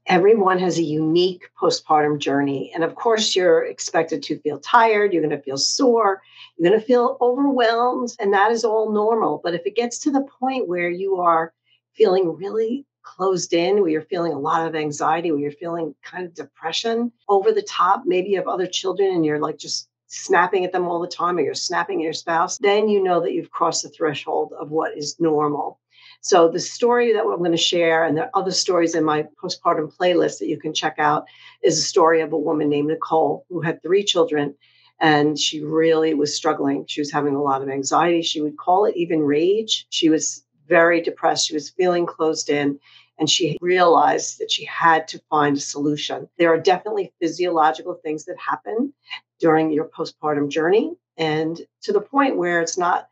Everyone has a unique postpartum journey. And of course, you're expected to feel tired, you're going to feel sore, you're going to feel overwhelmed, and that is all normal. But if it gets to the point where you are feeling really closed in, where you're feeling a lot of anxiety, where you're feeling kind of depression over the top, maybe you have other children and you're like just snapping at them all the time, or you're snapping at your spouse, then you know that you've crossed the threshold of what is normal. So the story that I'm going to share, and there are other stories in my postpartum playlist that you can check out, is a story of a woman named Nicole who had 3 children, and she really was struggling. She was having a lot of anxiety. She would call it even rage. She was very depressed. She was feeling closed in, and she realized that she had to find a solution. There are definitely physiological things that happen during your postpartum journey, and to the point where it's not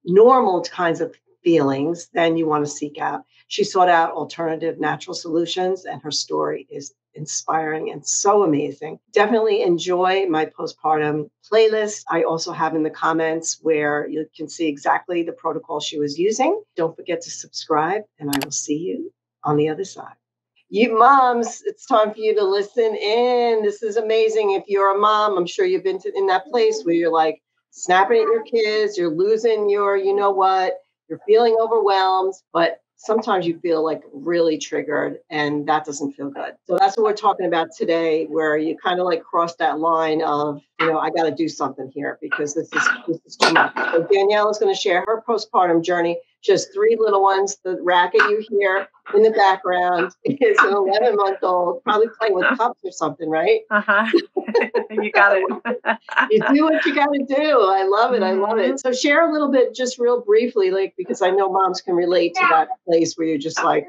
normal kinds of feelings, then you want to seek out. She sought out alternative natural solutions, and her story is inspiring and so amazing. Definitely enjoy my postpartum playlist. I also have in the comments where you can see exactly the protocol she was using. Don't forget to subscribe, and I will see you on the other side. You moms, it's time for you to listen in. This is amazing. If you're a mom, I'm sure you've been in that place where you're like snapping at your kids, you're losing your, you know what, you're feeling overwhelmed, but sometimes you feel like really triggered, and that doesn't feel good. So that's what we're talking about today, where you kind of like cross that line of, I got to do something here because this is too much. So Danielle is going to share her postpartum journey. She has 3 little ones. The racket you hear in the background is an 11-month-old, probably playing with cups or something, right? You got it. You do what you got to do. I love it. I love it. So share a little bit, just real briefly, like, because I know moms can relate to that place where you're just like,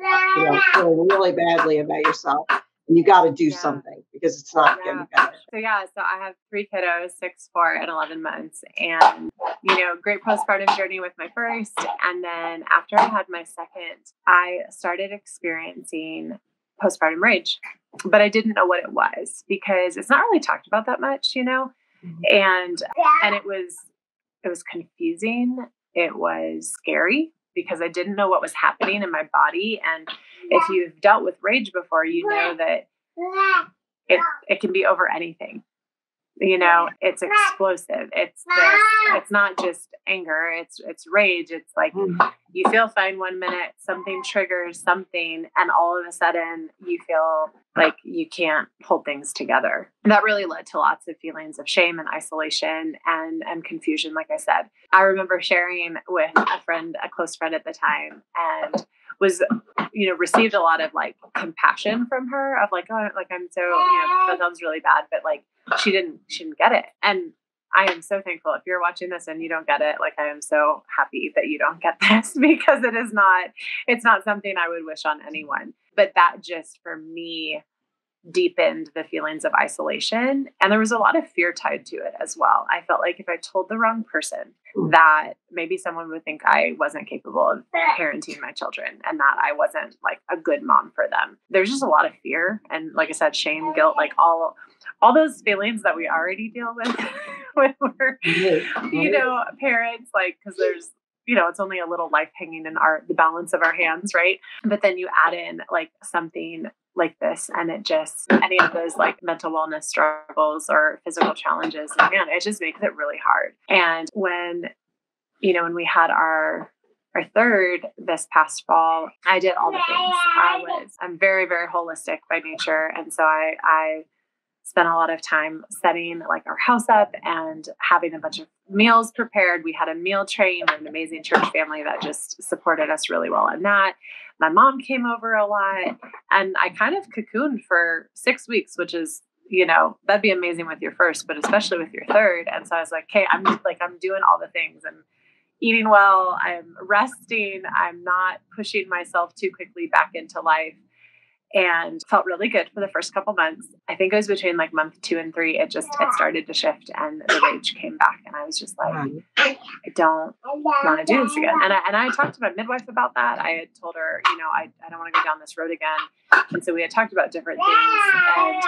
feeling really badly about yourself. And you got to do something because it's not getting better. So I have 3 kiddos, 6, 4, and 11 months. And, great postpartum journey with my first. And then after I had my second, I started experiencing postpartum rage, but I didn't know what it was because it's not really talked about that much, Mm-hmm. and it was confusing. It was scary because I didn't know what was happening in my body. And if you've dealt with rage before, you know that it can be over anything. It's explosive. It's not just anger. It's rage. It's like you feel fine one minute, something triggers something, and all of a sudden you feel like you can't hold things together. And that really led to lots of feelings of shame and isolation and confusion. Like I said, I remember sharing with a close friend at the time, and was, received a lot of like compassion from her of like, oh, like I'm so, that sounds really bad, but like she didn't get it. And I am so thankful if you're watching this and you don't get it. Like I am so happy that you don't get this because it's not something I would wish on anyone. But that just for me deepened the feelings of isolation. And there was a lot of fear tied to it as well. I felt like if I told the wrong person that maybe someone would think I wasn't capable of parenting my children and that I wasn't like a good mom for them. There's just a lot of fear. And like I said, shame, guilt, like all those feelings that we already deal with when we're, parents, like, cause there's, it's only a little life hanging in the balance of our hands. Right. But then you add in like something like this, and it just, any of those like mental wellness struggles or physical challenges, and man, it just makes it really hard. And when we had our third this past fall, I did all the things. I'm very, very holistic by nature. And so I spent a lot of time setting like our house up and having a bunch of meals prepared. We had a meal train. We're an amazing church family that just supported us really well in that. My mom came over a lot, and I kind of cocooned for 6 weeks, which is, that'd be amazing with your first, but especially with your third. And so I was like, okay, I'm doing all the things. I'm eating well. I'm resting. I'm not pushing myself too quickly back into life. And felt really good for the first couple months. I think it was between like month 2 and 3, it started to shift and the rage came back. And I was just like, I don't want to do this again. And I talked to my midwife about that. I had told her, I don't want to go down this road again. And so we had talked about different things.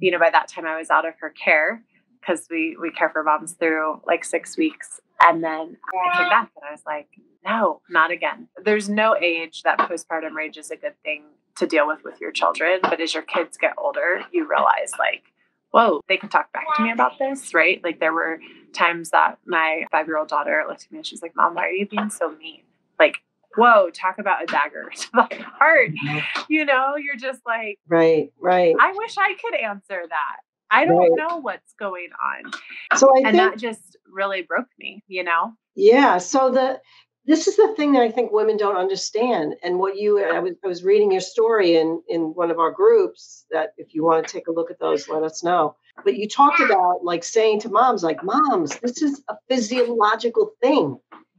And, by that time I was out of her care because we care for moms through like 6 weeks. And then I came back and I was like, no, not again. There's no age that postpartum rage is a good thing to deal with your children. But as your kids get older, you realize like, whoa, they can talk back to me about this, right? Like there were times that my 5-year-old daughter looked at me and she's like, Mom, why are you being so mean? Like, whoa, talk about a dagger to the heart. You know, you're just like, right. I wish I could answer that. I don't know what's going on. So I think that just really broke me, you know? Yeah. So this is the thing that I think women don't understand. And what I was reading your story in one of our groups that if you want to take a look at those, let us know. But you talked about like saying to moms, like, moms, this is a physiological thing.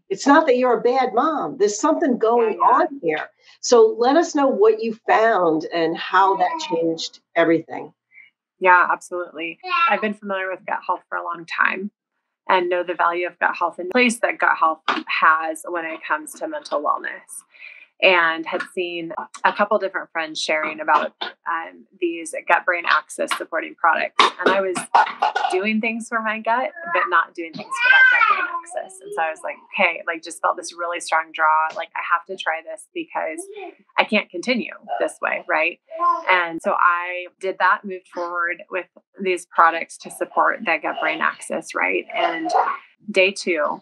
It's not that you're a bad mom. There's something going on here. So let us know what you found and how that changed everything. Yeah, absolutely. I've been familiar with gut health for a long time and know the value of gut health and the place that gut health has when it comes to mental wellness. And had seen a couple different friends sharing about these gut-brain axis supporting products. And I was doing things for my gut, but not doing things for that gut-brain axis. And so I was like, okay, like just felt this really strong draw. Like I have to try this because I can't continue this way, right? And so I did that, moved forward with these products to support that gut-brain axis, right? And day 2,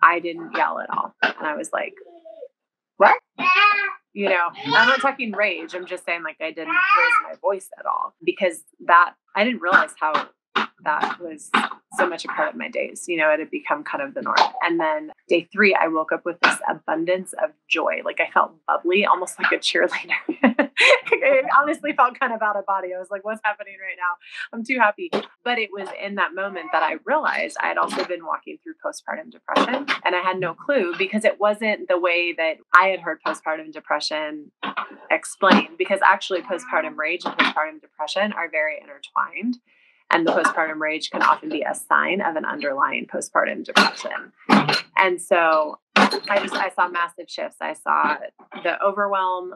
I didn't yell at all. And I was like, what? You know, I'm not talking rage. I'm just saying like I didn't raise my voice at all because that I didn't realize how that was so much a part of my days. You know, it had become kind of the norm. And then day 3, I woke up with this abundance of joy. Like I felt bubbly, almost like a cheerleader. It honestly felt kind of out of body. I was like, what's happening right now? I'm too happy. But it was in that moment that I realized I had also been walking through postpartum depression. And I had no clue because it wasn't the way that I had heard postpartum depression explained. Because actually postpartum rage and postpartum depression are very intertwined. And the postpartum rage can often be a sign of an underlying postpartum depression. And so I saw massive shifts. I saw the overwhelm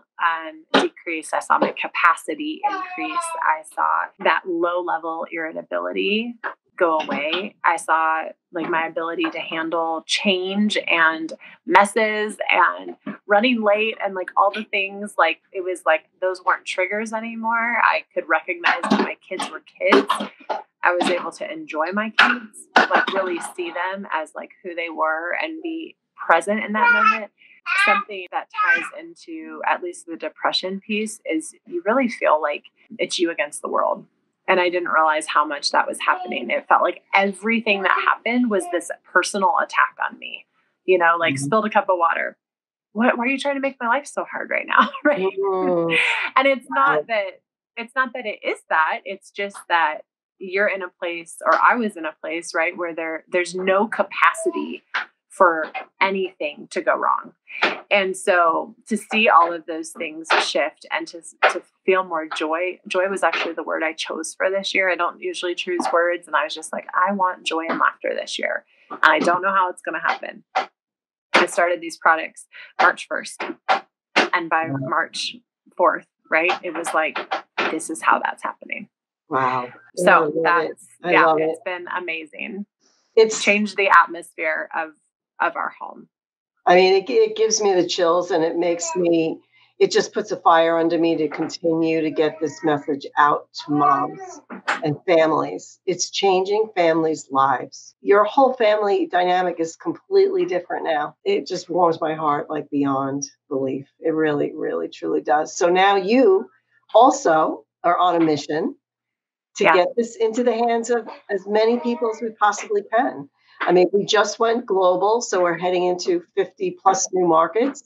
decrease. I saw my capacity increase. I saw that low level irritability go away. I saw like my ability to handle change and messes and running late and like all the things, like it was like those weren't triggers anymore. I could recognize that my kids were kids. I was able to enjoy my kids, like really see them as like who they were and be present in that moment. Something that ties into at least the depression piece is you really feel like it's you against the world. And I didn't realize how much that was happening. It felt like everything that happened was this personal attack on me, you know, like spilled a cup of water. Why are you trying to make my life so hard right now? Right. And it's not that it is that, it's just that you're in a place, or I was in a place, right, where there's no capacity for anything to go wrong. And so to see all of those things shift and to feel more joy was actually the word I chose for this year. I don't usually choose words. And I was just like, I want joy and laughter this year. And I don't know how it's going to happen. I started these products March 1st. And by March 4th, right, it was like, this is how that's happening. Wow. So it's been amazing. It's changed the atmosphere of our home. I mean, it gives me the chills, and it just puts a fire under me to continue to get this message out to moms and families. It's changing families' lives. Your whole family dynamic is completely different now. It just warms my heart like beyond belief. It really, really, truly does. So now you also are on a mission to get this into the hands of as many people as we possibly can. I mean, we just went global, so we're heading into 50 plus new markets,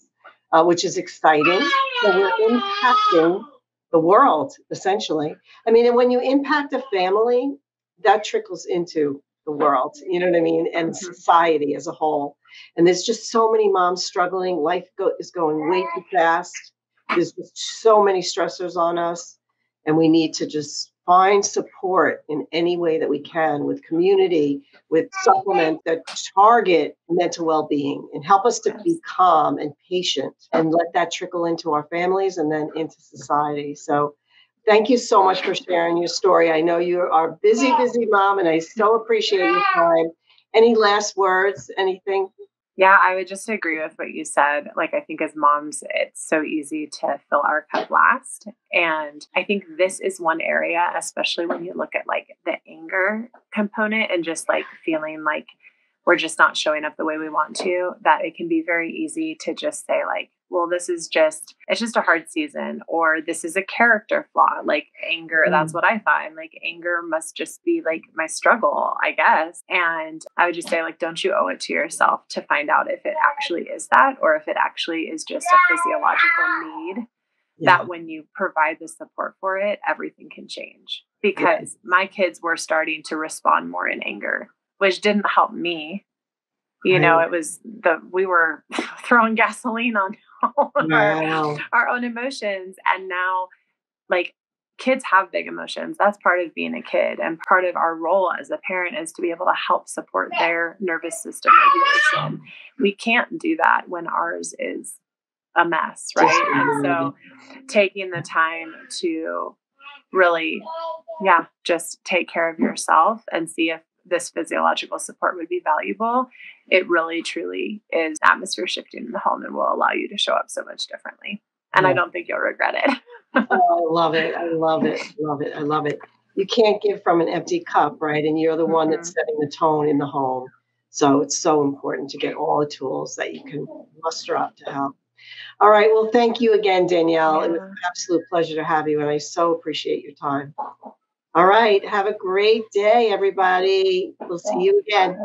which is exciting. So we're impacting the world, essentially. I mean, and when you impact a family, that trickles into the world, you know what I mean? And society as a whole. And there's just so many moms struggling. Life is going way too fast. There's just so many stressors on us. And we need to just find support in any way that we can with community, with supplements that target mental well-being and help us to be calm and patient and let that trickle into our families and then into society. So thank you so much for sharing your story. I know you are a busy, busy mom, and I so appreciate your time. Any last words, anything? Yeah, I would just agree with what you said. Like, I think as moms, it's so easy to fill our cup last. And I think this is one area, especially when you look at like the anger component and just like feeling like we're just not showing up the way we want to, that it can be very easy to just say, like, well, it's just a hard season, or this is a character flaw. Like anger, that's Mm. what I find. Like anger must just be like my struggle, I guess. And I would just say, like, don't you owe it to yourself to find out if it actually is that, or if it actually is just a physiological need Yeah. that when you provide the support for it, everything can change. Yeah. Because my kids were starting to respond more in anger, which didn't help me. Right. It was we were throwing gasoline on all of Wow. our own emotions. And now, like, kids have big emotions. That's part of being a kid. And part of our role as a parent is to be able to help support their nervous system regulation. We can't do that when ours is a mess, Just right? And so taking the time to really, yeah, just take care of yourself and see if this physiological support would be valuable. It really, truly is atmosphere shifting in the home and will allow you to show up so much differently. And I yeah. don't think you'll regret it. Oh, I love it. I love it. Love it. I love it. You can't give from an empty cup, right? And you're the one that's Mhm. setting the tone in the home. So it's so important to get all the tools that you can muster up to help. All right. Well, thank you again, Danielle. It was Yeah. an absolute pleasure to have you, and I so appreciate your time. All right. Have a great day, everybody. We'll see you again.